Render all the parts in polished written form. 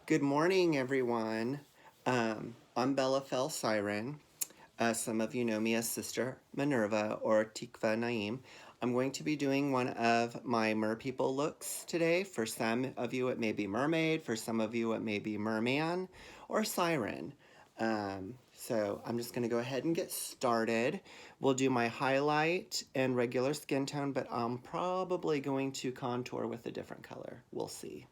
Good morning, everyone. I'm Bellefeuille Siren. Some of you know me as Sister Minerva or Tikva Naim. I'm going to be doing one of my merpeople looks today. For some of you, it may be Mermaid. For some of you, it may be Merman or Siren. So I'm just going to go ahead and get started. We'll do my highlight and regular skin tone, but I'm probably going to contour with a different color. We'll see.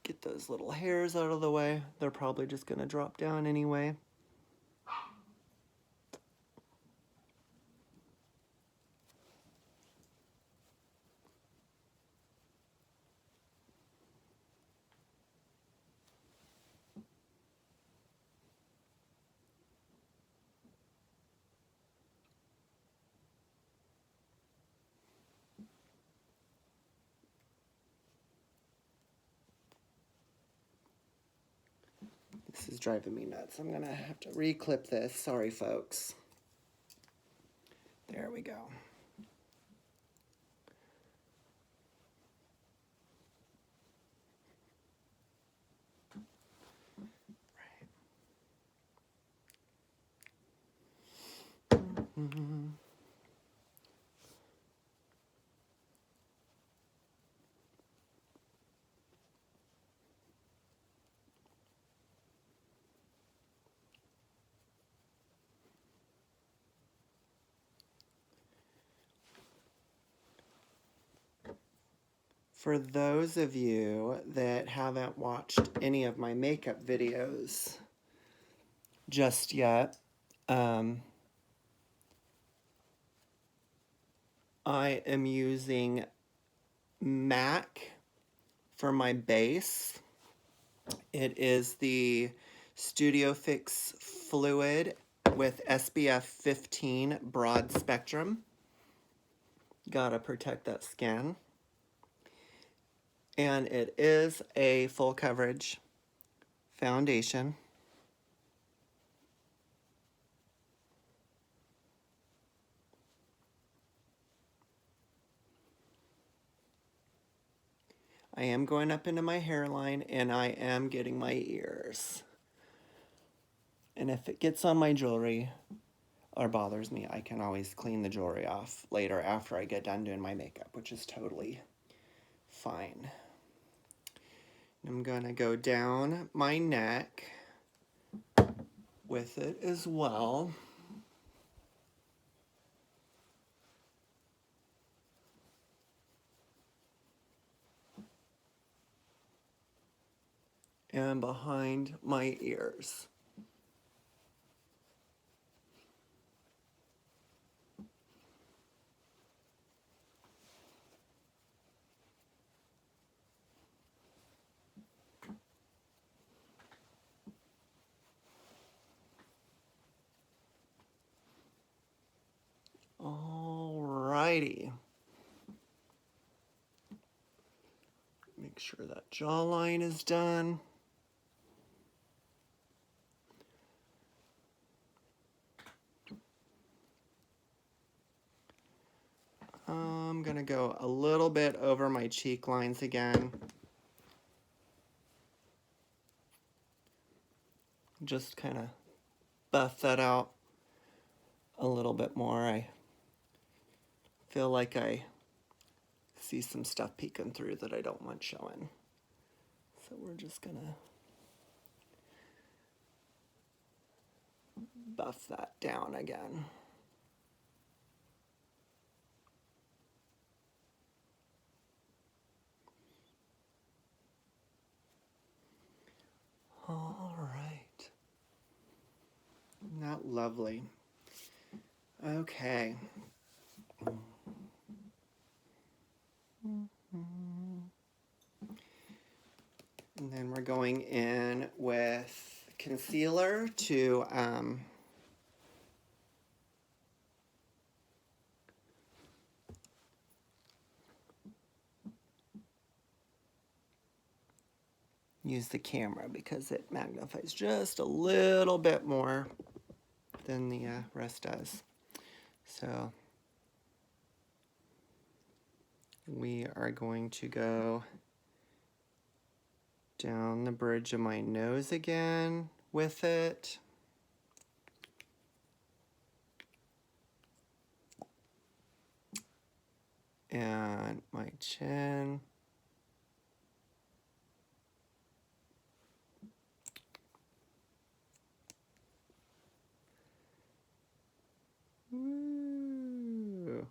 Get those little hairs out of the way. They're probably just going to drop down anyway. This is driving me nuts. I'm going to have to re-clip this. Sorry, folks. There we go. Right. For those of you that haven't watched any of my makeup videos just yet, I am using MAC for my base. It is the Studio Fix Fluid with SPF 15 broad spectrum. Gotta protect that skin. And it is a full coverage foundation. I am going up into my hairline and I am getting my ears. And if it gets on my jewelry or bothers me, I can always clean the jewelry off later after I get done doing my makeup, which is totally fine. I'm gonna go down my neck with it as well. And behind my ears. Alrighty. Make sure that jawline is done. I'm gonna go a little bit over my cheek lines again. Just kind of buff that out a little bit more. I feel like I see some stuff peeking through that I don't want showing. So we're just gonna buff that down again. that lovely? Okay. And then we're going in with concealer to use the camera because it magnifies just a little bit more than the rest does. So we are going to go down the bridge of my nose again with it. And my chin. Ooh.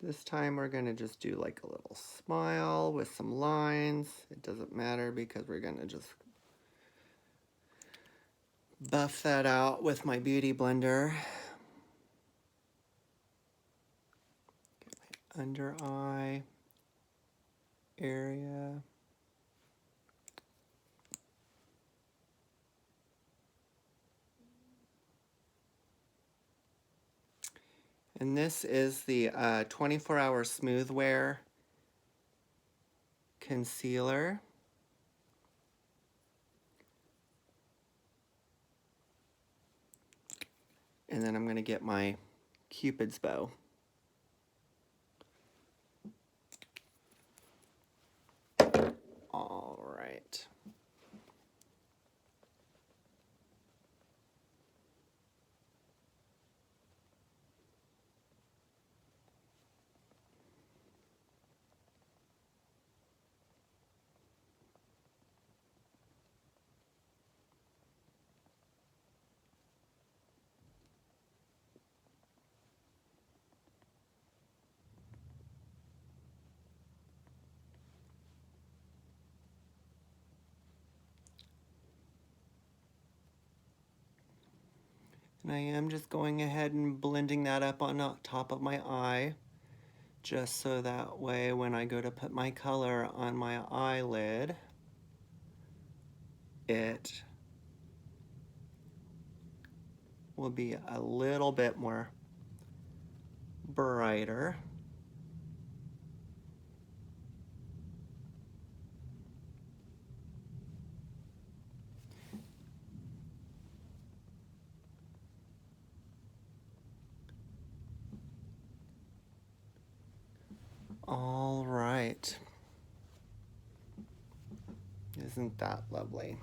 This time we're going to just do like a little smile with some lines. It doesn't matter because we're going to just buff that out with my beauty blender. Get my under eye area. And this is the 24-hour Smooth Wear Concealer. And then I'm going to get my Cupid's bow. All right. And I am just going ahead and blending that up on the top of my eye, just so that way when I go to put my color on my eyelid, it will be a little bit more brighter. All right. Isn't that lovely?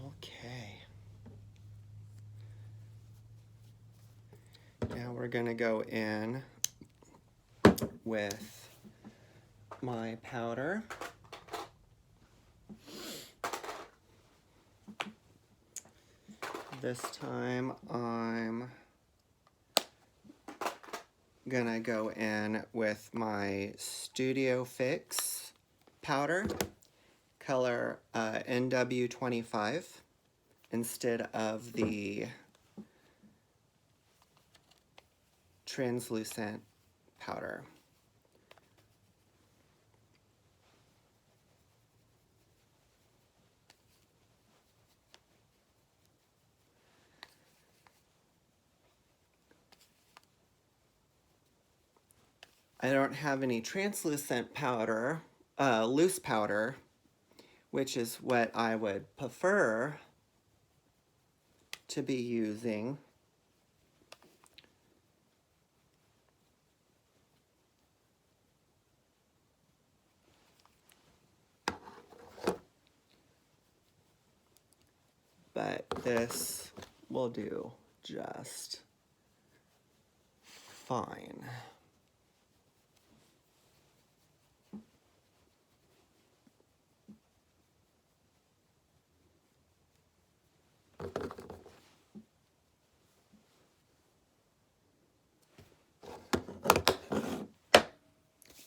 Okay. Now we're going to go in with my powder. This time I'm gonna go in with my Studio Fix powder, color NW25, instead of the translucent powder. I don't have any translucent powder, loose powder, which is what I would prefer to be using. But this will do just fine.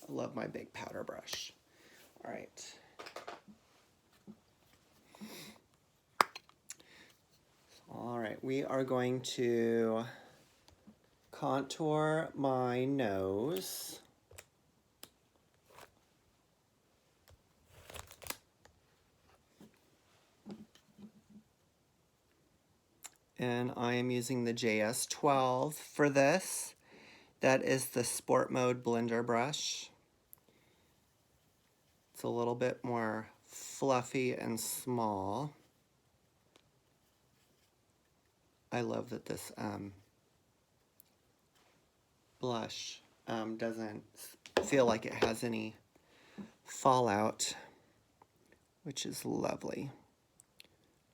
I love my big powder brush. All right. All right, we are going to contour my nose. And I am using the JS12 for this. That is the Sport Mode Blender brush. It's a little bit more fluffy and small. I love that this blush doesn't feel like it has any fallout, which is lovely.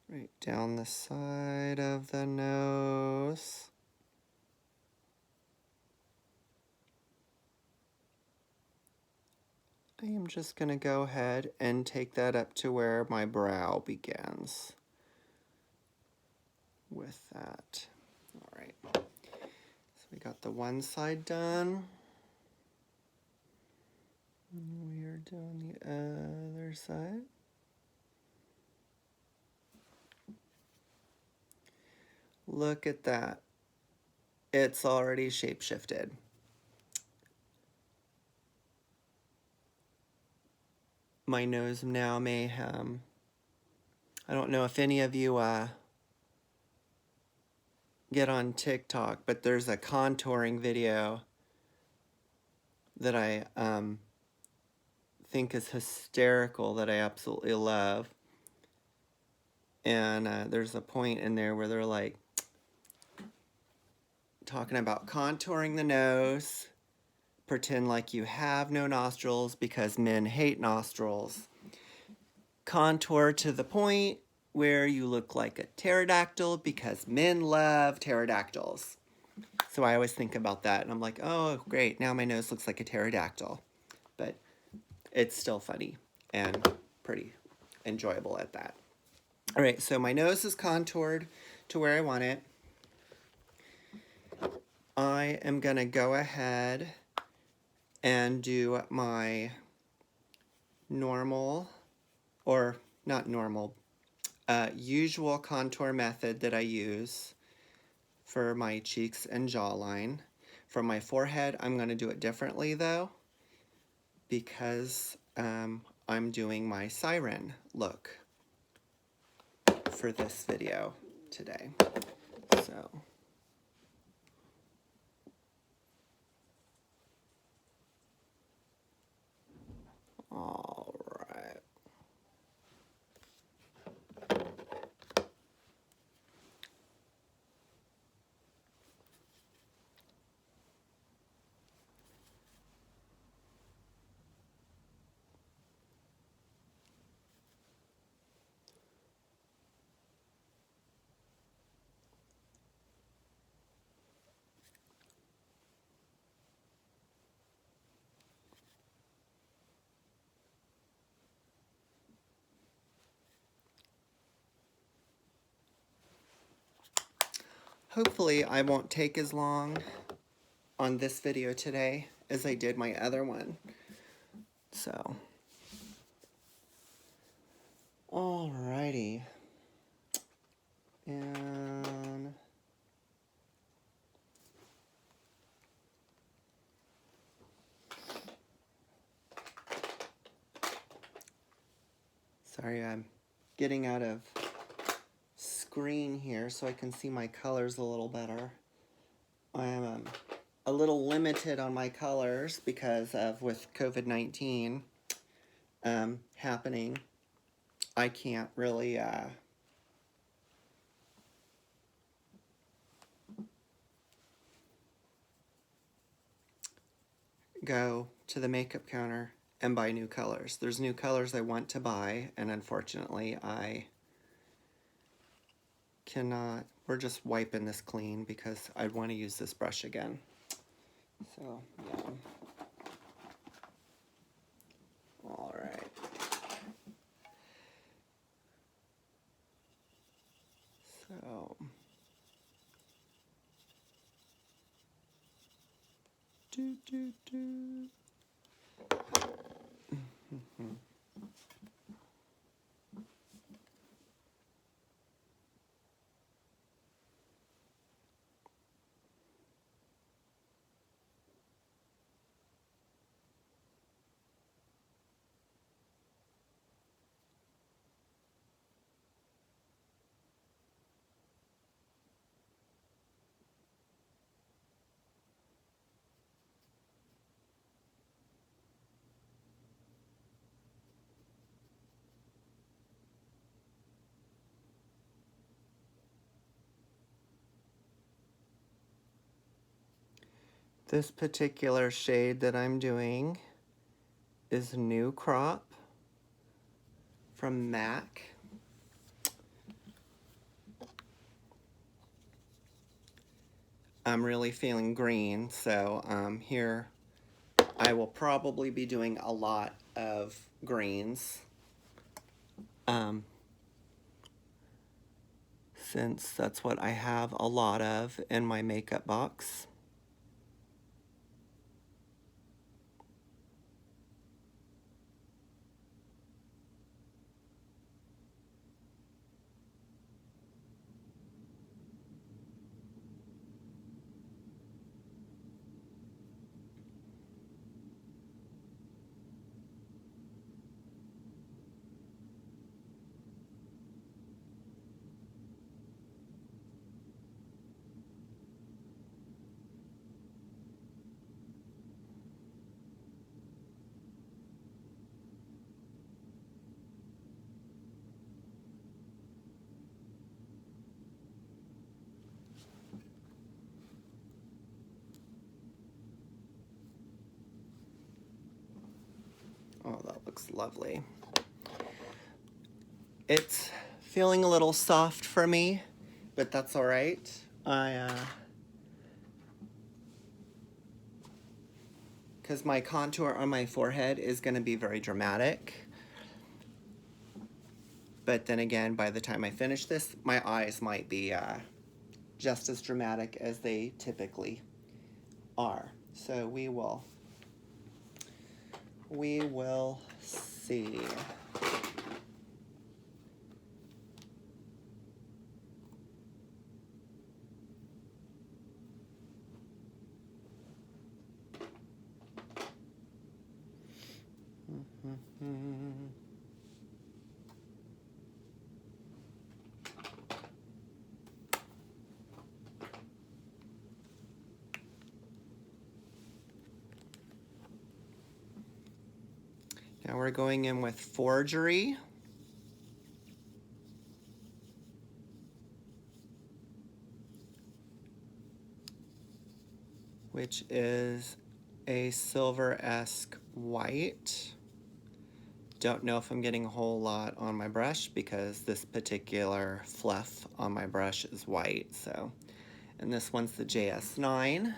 Right down the side of the nose. I am just going to go ahead and take that up to where my brow begins with that. All right, so we got the one side done. We are doing the other side. Look at that. It's already shape-shifted. My nose now mayhem. I don't know if any of you get on TikTok, but there's a contouring video that I think is hysterical that I absolutely love. And there's a point in there where they're like talking about contouring the nose. Pretend like you have no nostrils because men hate nostrils. Contour to the point where you look like a pterodactyl because men love pterodactyls. So I always think about that and I'm like, oh great, now my nose looks like a pterodactyl. But it's still funny and pretty enjoyable at that. All right, so my nose is contoured to where I want it. I am gonna go ahead and do my normal, or not normal, usual contour method that I use for my cheeks and jawline. For my forehead, I'm gonna do it differently though, because I'm doing my Siren look for this video today. So all right. Hopefully I won't take as long on this video today as I did my other one. So, alrighty. And sorry, I'm getting out of screen here so I can see my colors a little better. I am a little limited on my colors because of with COVID-19 happening. I can't really go to the makeup counter and buy new colors. There's new colors I want to buy, and unfortunately I cannot. We're just wiping this clean because I want to use this brush again. So, yeah. All right. So, This particular shade that I'm doing is New Crop from MAC. I'm really feeling green, so here I will probably be doing a lot of greens since that's what I have a lot of in my makeup box. Oh, that looks lovely. It's feeling a little soft for me, but that's all right. Because my contour on my forehead is going to be very dramatic. But then again, by the time I finish this, my eyes might be just as dramatic as they typically are. So we will see. Now we're going in with Forgery. Which is a silver-esque white. Don't know if I'm getting a whole lot on my brush because this particular fluff on my brush is white. So, and this one's the JS9.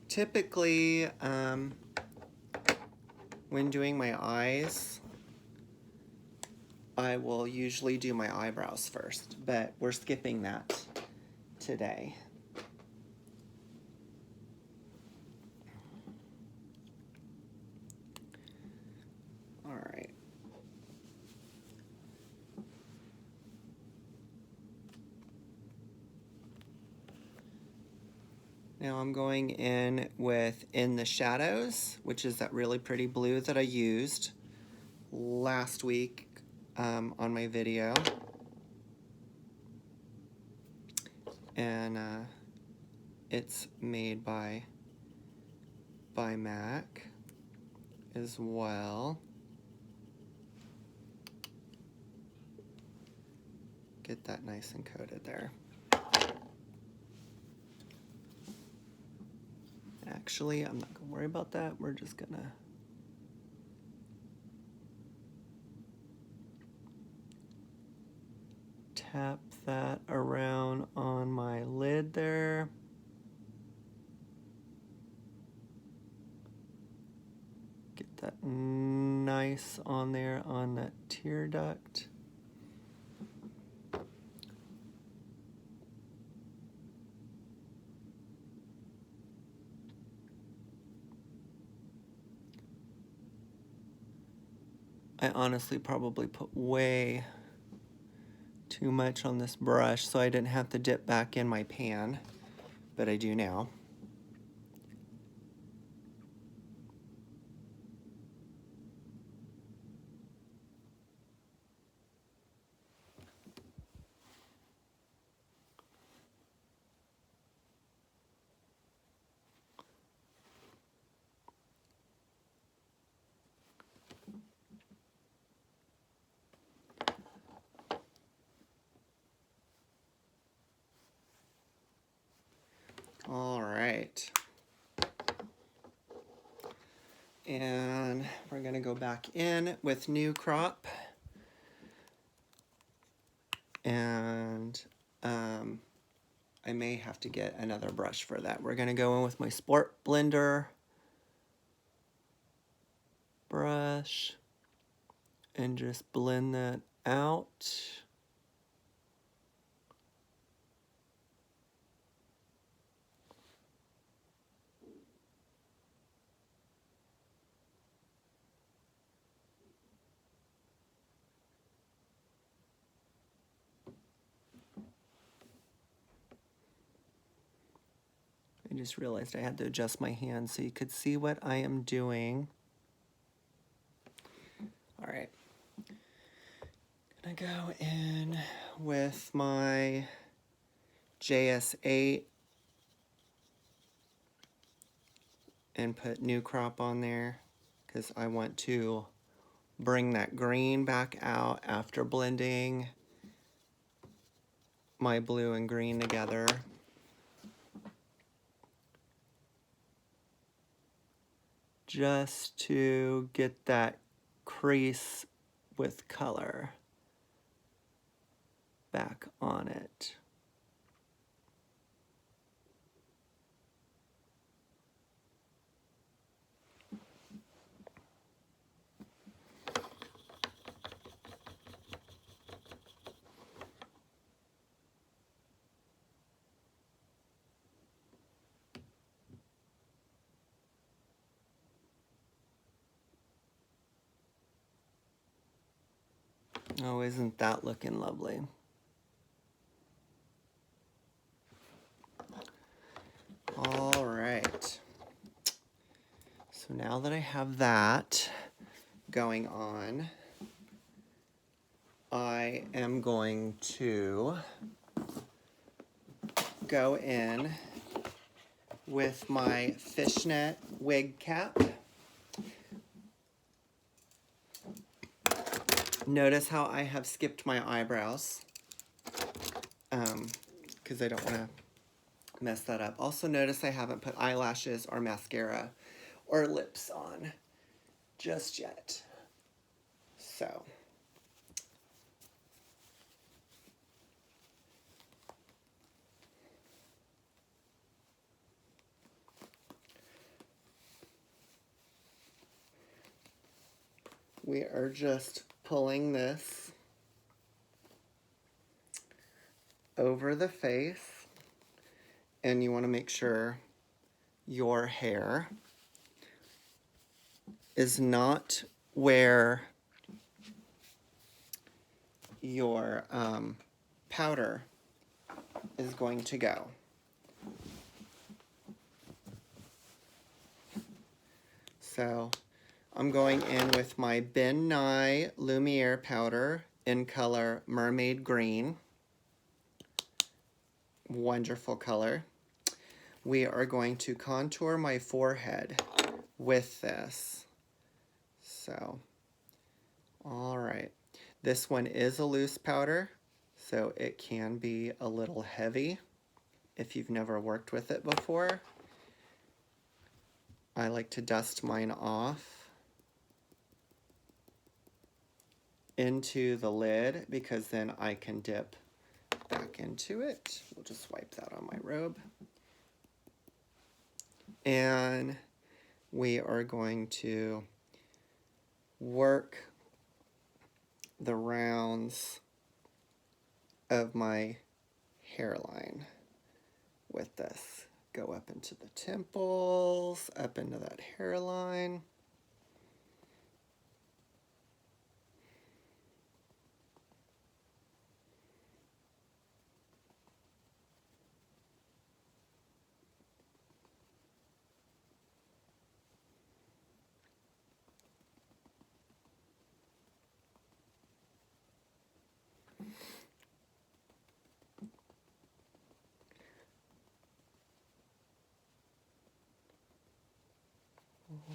Typically, when doing my eyes, I will usually do my eyebrows first, but we're skipping that today. All right. Now I'm going in with In the Shadows, which is that really pretty blue that I used last week on my video. And it's made by MAC as well. Get that nice and coated there. Actually, I'm not gonna worry about that. We're just gonna tap that around on my lid there. Get that nice on there on that tear duct. I honestly probably put way too much on this brush, so I didn't have to dip back in my pan, but I do now. All right. And we're gonna go back in with New Crop. And I may have to get another brush for that. We're gonna go in with my Sport Blender brush and just blend that out. I just realized I had to adjust my hand so you could see what I am doing. All right. Gonna go in with my JS8 and put New Crop on there because I want to bring that green back out after blending my blue and green together. Just to get that crease with color back on it. Oh, isn't that looking lovely? All right. So now that I have that going on, I am going to go in with my fishnet wig cap. Notice how I have skipped my eyebrows because I don't want to mess that up. Also notice I haven't put eyelashes or mascara or lips on just yet. So we are just pulling this over the face, and you want to make sure your hair is not where your powder is going to go. So I'm going in with my Ben Nye Lumiere powder in color Mermaid Green. Wonderful color. We are going to contour my forehead with this. So, all right. This one is a loose powder, so it can be a little heavy if you've never worked with it before. I like to dust mine off into the lid because then I can dip back into it. We'll just wipe that on my robe. And we are going to work the rounds of my hairline with this. Go up into the temples, up into that hairline.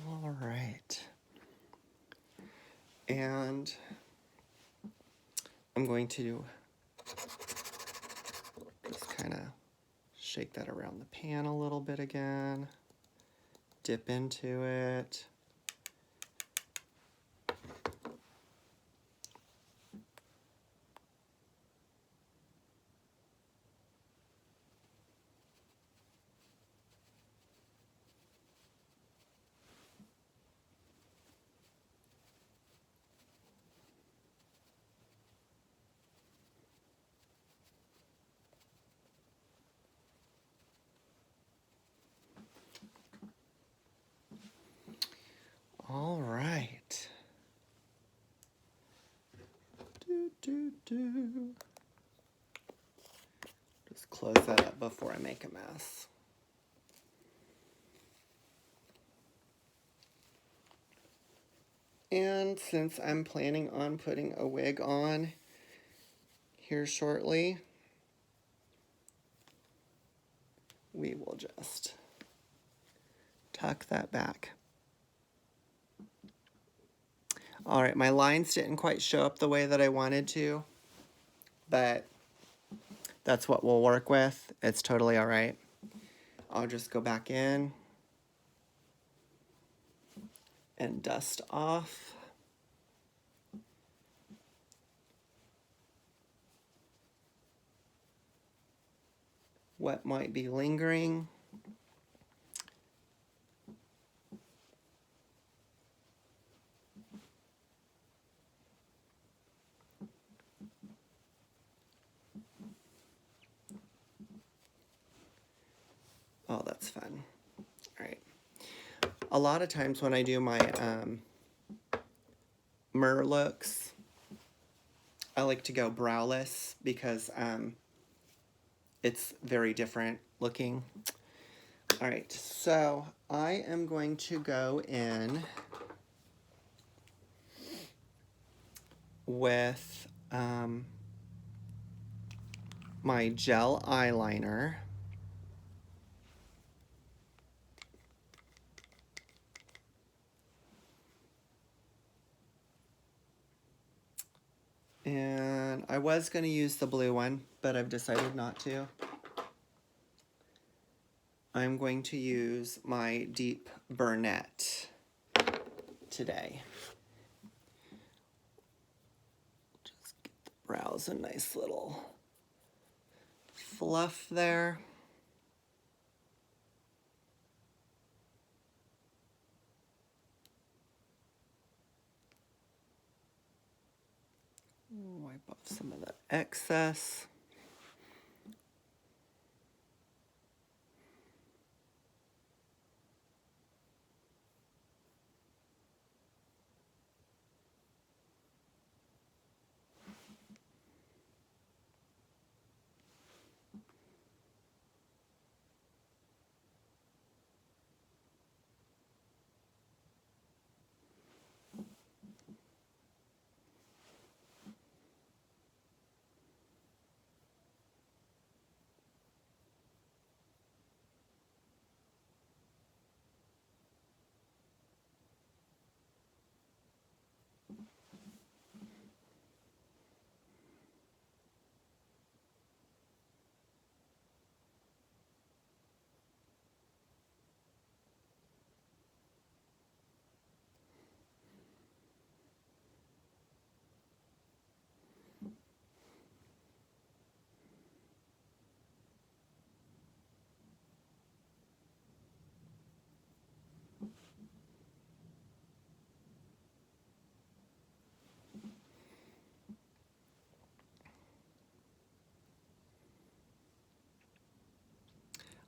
All right. And I'm going to just kind of shake that around the pan a little bit again. Dip into it. All right. Just close that up before I make a mess. And since I'm planning on putting a wig on here shortly, we will just tuck that back. All right, my lines didn't quite show up the way that I wanted to, but that's what we'll work with. It's totally all right. I'll just go back in and dust off. What might be lingering. Oh, that's fun. All right. A lot of times when I do my mer looks, I like to go browless because it's very different looking. All right, so I am going to go in with my gel eyeliner. And I was going to use the blue one, but I've decided not to. I'm going to use my deep brunette today. Just get the brows a nice little fluff there. Wipe off some of that excess.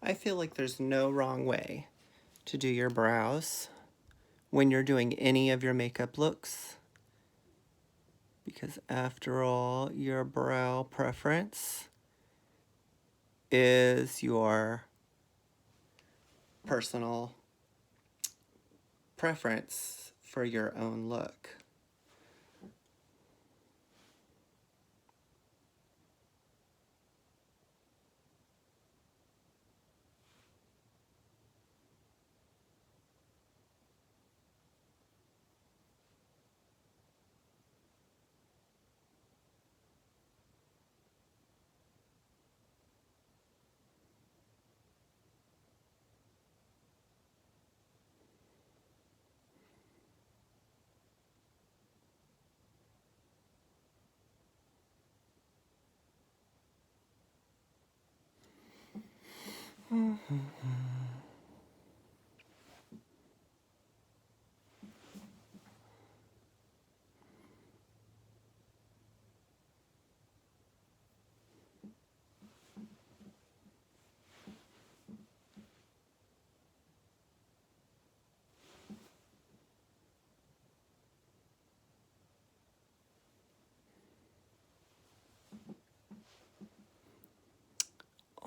I feel like there's no wrong way to do your brows when you're doing any of your makeup looks, because after all, your brow preference is your personal preference for your own look.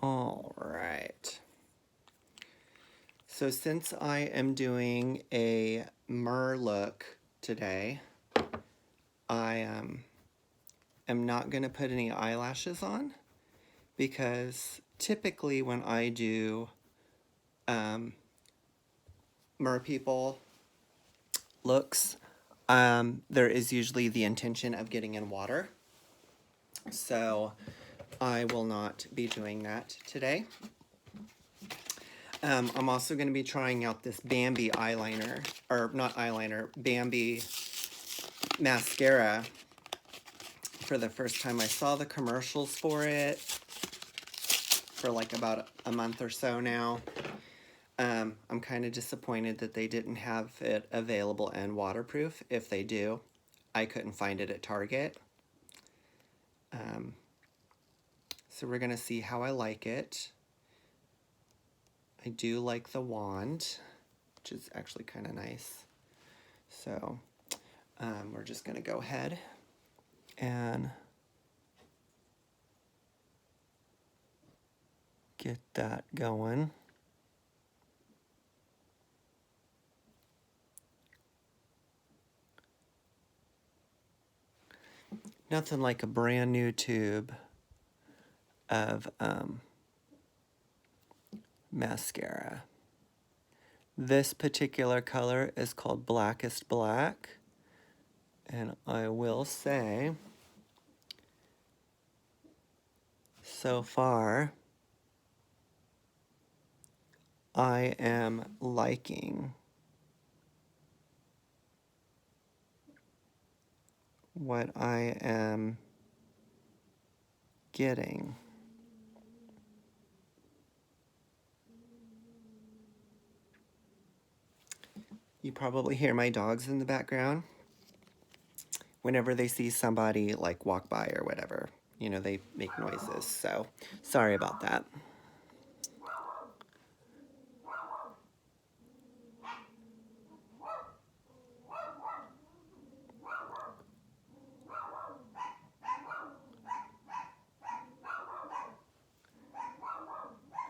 All right. So since I am doing a mer look today, I am not going to put any eyelashes on because typically when I do mer people looks, there is usually the intention of getting in water. So I will not be doing that today. I'm also going to be trying out this Bambi eyeliner, or not eyeliner, Bambi mascara for the first time. I saw the commercials for it for like about a month or so now. I'm kind of disappointed that they didn't have it available and waterproof. If they do, I couldn't find it at Target. So we're going to see how I like it. I do like the wand, which is actually kind of nice. So we're just going to go ahead and get that going. Nothing like a brand new tube of mascara. This particular color is called Blackest Black, and I will say, so far, I am liking what I am getting. You probably hear my dogs in the background. Whenever they see somebody like walk by or whatever, you know, they make noises. So sorry about that.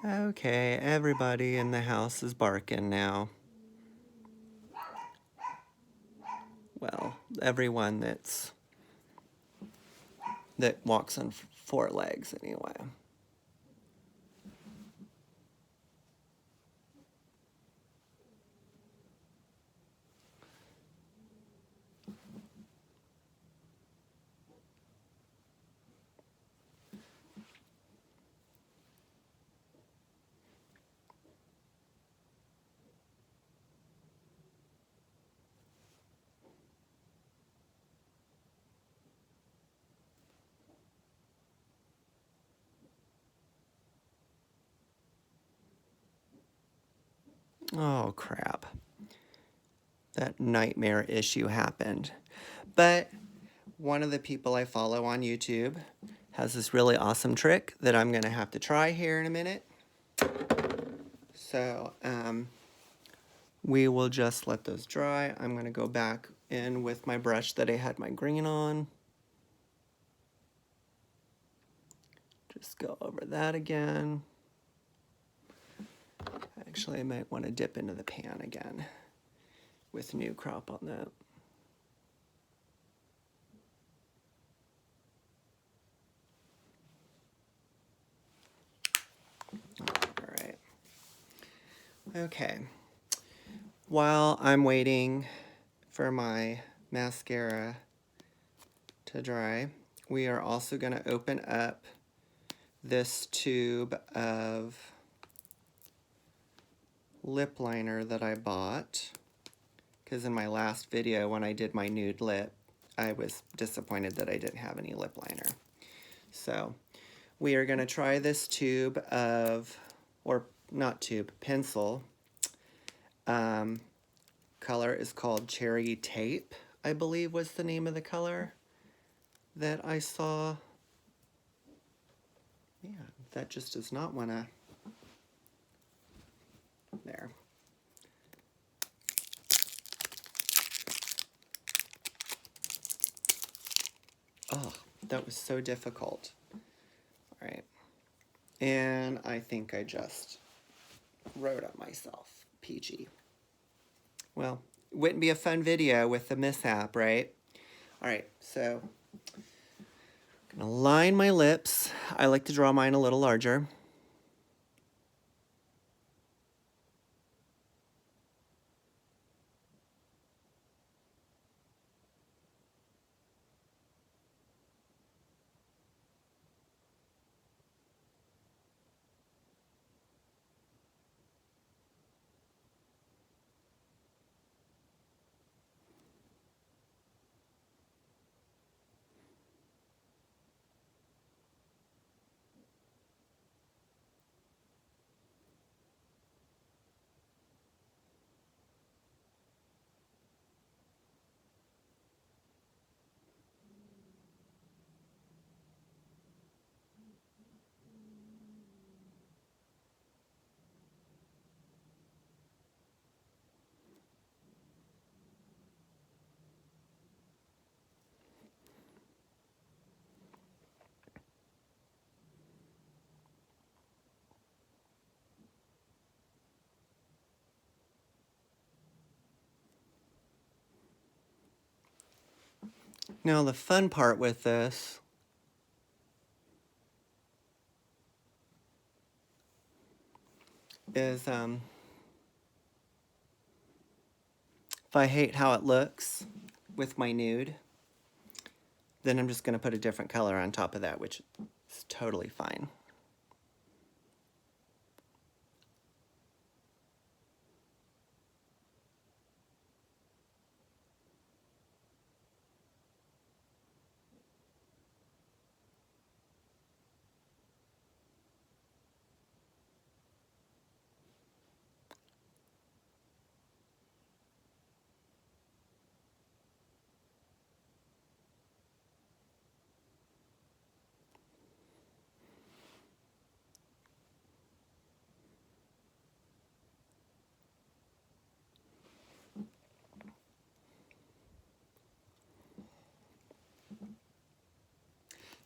Okay, everybody in the house is barking now. Well, everyone that walks on four legs anyway. Oh, crap. That nightmare issue happened. But one of the people I follow on YouTube has this really awesome trick that I'm going to have to try here in a minute. So, we will just let those dry. I'm going to go back in with my brush that I had my green on. Just go over that again. Actually, I might want to dip into the pan again with new crop on that. All right. Okay. While I'm waiting for my mascara to dry, we are also going to open up this tube of lip liner that I bought, because in my last video when I did my nude lip, I was disappointed that I didn't have any lip liner. So we are going to try this tube of, or not tube, pencil. Color is called Cherry Tape, I believe was the name of the color that I saw. Yeah, that just does not want to. There. Oh, that was so difficult. All right. And I think I just wrote up myself. PG. Well, it wouldn't be a fun video with the mishap, right? All right, so I'm gonna line my lips. I like to draw mine a little larger. Now the fun part with this is if I hate how it looks with my nude, then I'm just gonna put a different color on top of that, which is totally fine.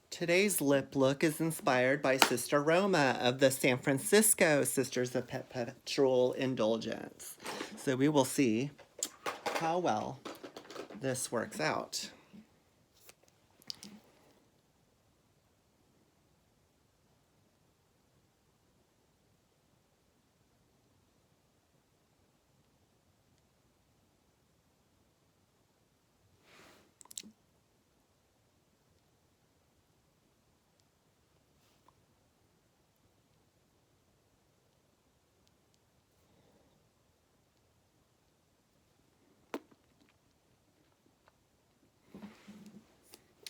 Today's lip look is inspired by Sister Roma of the San Francisco Sisters of Perpetual Indulgence. So we will see how well this works out.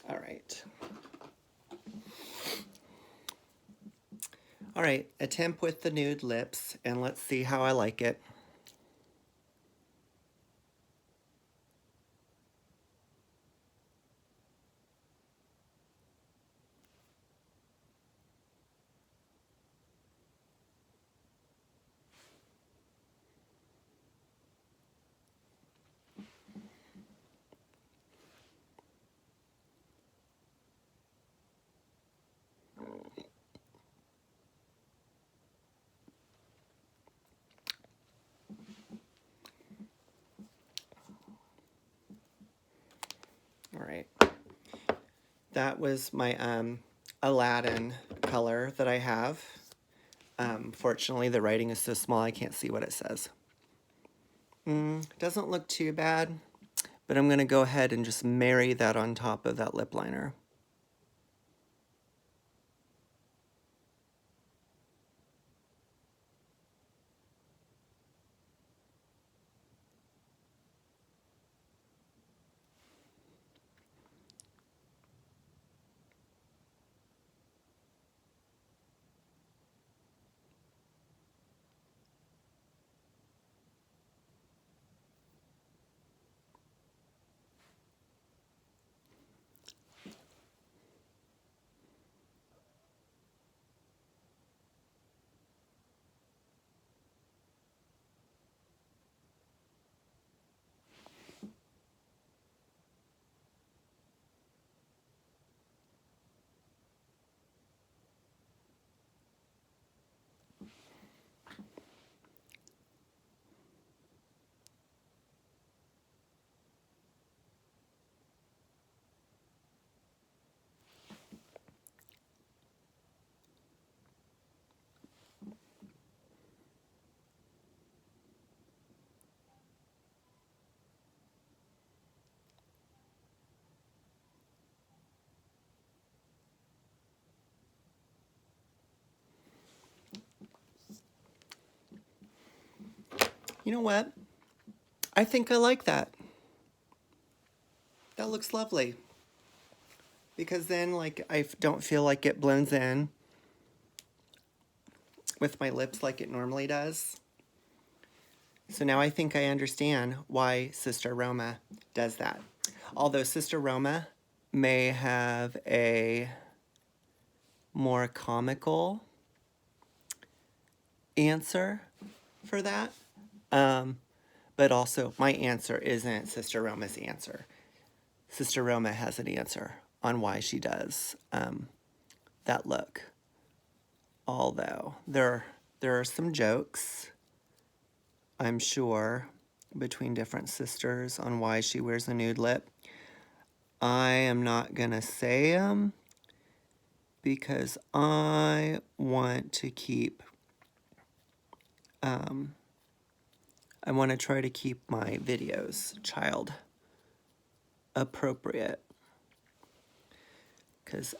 All right. All right, attempt with the nude lips, and let's see how I like it. All right. That was my Aladdin color that I have. Fortunately, the writing is so small I can't see what it says. Doesn't look too bad, but I'm going to go ahead and just marry that on top of that lip liner. You know what? I think I like that. That looks lovely. Because then, like, I don't feel like it blends in with my lips like it normally does. So now I think I understand why Sister Roma does that. Although Sister Roma may have a more comical answer for that. But also, my answer isn't Sister Roma's answer. Sister Roma has an answer on why she does that look. Although there are some jokes, I'm sure, between different sisters on why she wears a nude lip. I am not gonna say them because I want to keep. I want to try to keep my videos child appropriate because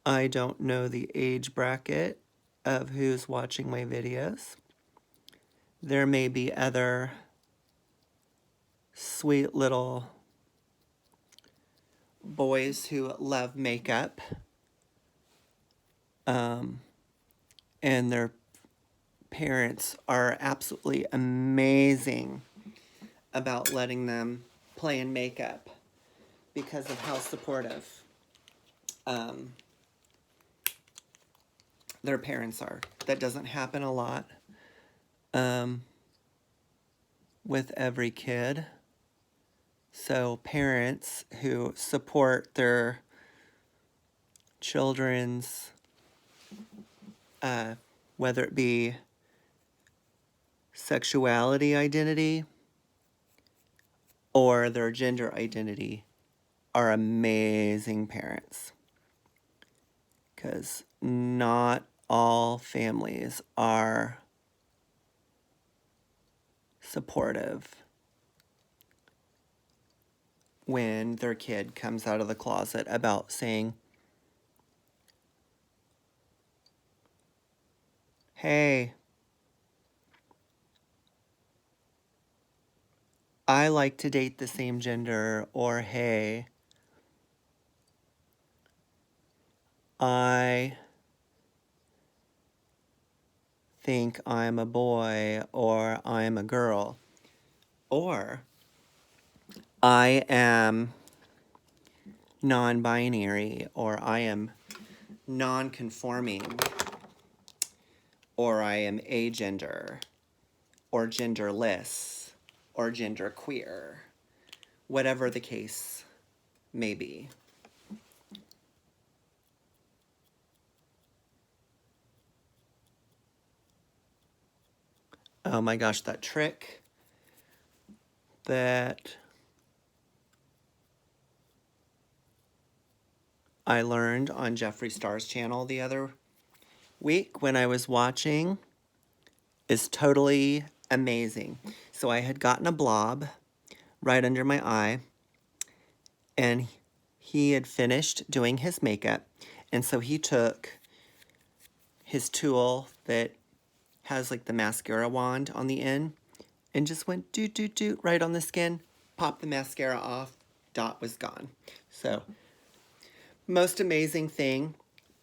I don't know the age bracket of who's watching my videos. There may be other sweet little boys who love makeup and their parents are absolutely amazing about letting them play in makeup because of how supportive their parents are. That doesn't happen a lot with every kid. So parents who support their children's, whether it be sexuality identity or their gender identity, are amazing parents. Because not all families are supportive when their kid comes out of the closet about saying, hey, I like to date the same gender, or hey, I think I'm a boy, or I'm a girl, or I am non-binary, or I am non-conforming, or I am agender, or genderless, or genderqueer, whatever the case may be. Oh my gosh, that trick that I learned on Jeffree Star's channel the other week when I was watching is totally amazing. So I had gotten a blob right under my eye, and he had finished doing his makeup, and so he took his tool that has like the mascara wand on the end and just went doot doot doot right on the skin, popped the mascara off, dot was gone. So most amazing thing.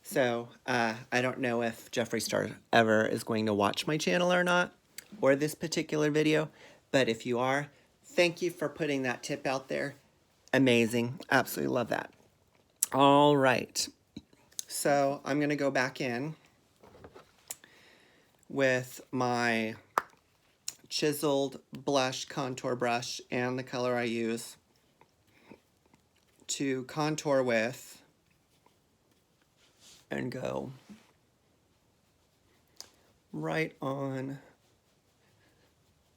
So I don't know if Jeffree Star ever is going to watch my channel or not, or this particular video, but if you are, thank you for putting that tip out there. Amazing. Absolutely love that. All right. So I'm going to go back in with my chiseled blush contour brush and the color I use to contour with and go right on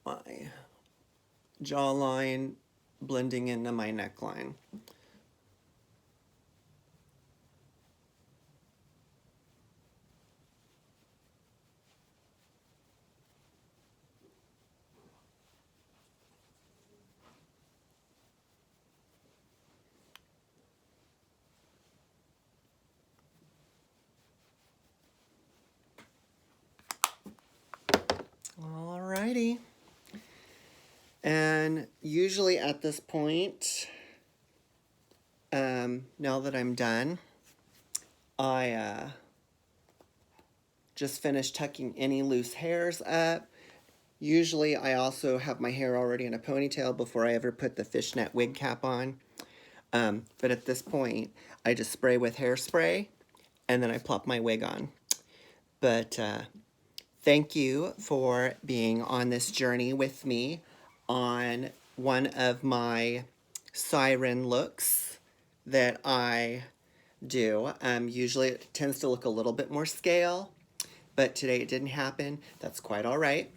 my jawline, blending into my neckline. Alrighty. And usually at this point, now that I'm done, I just finished tucking any loose hairs up. Usually I also have my hair already in a ponytail before I ever put the fishnet wig cap on. But at this point, I just spray with hairspray and then I plop my wig on. But thank you for being on this journey with me on one of my Siren looks that I do. Usually it tends to look a little bit more scale, but today it didn't happen. That's quite all right.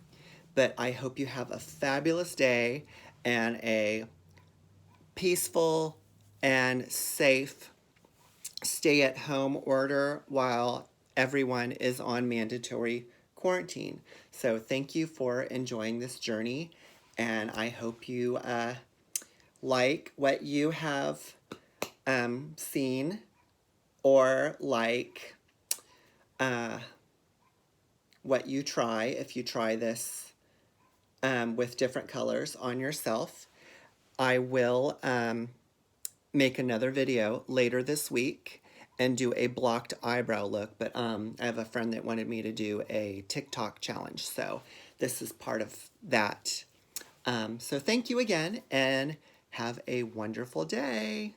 But I hope you have a fabulous day and a peaceful and safe stay-at-home order while everyone is on mandatory quarantine. So thank you for enjoying this journey, and I hope you like what you have seen, or like what you try if you try this with different colors on yourself. I will make another video later this week and do a blocked eyebrow look, but I have a friend that wanted me to do a TikTok challenge, so this is part of that. So thank you again, and have a wonderful day.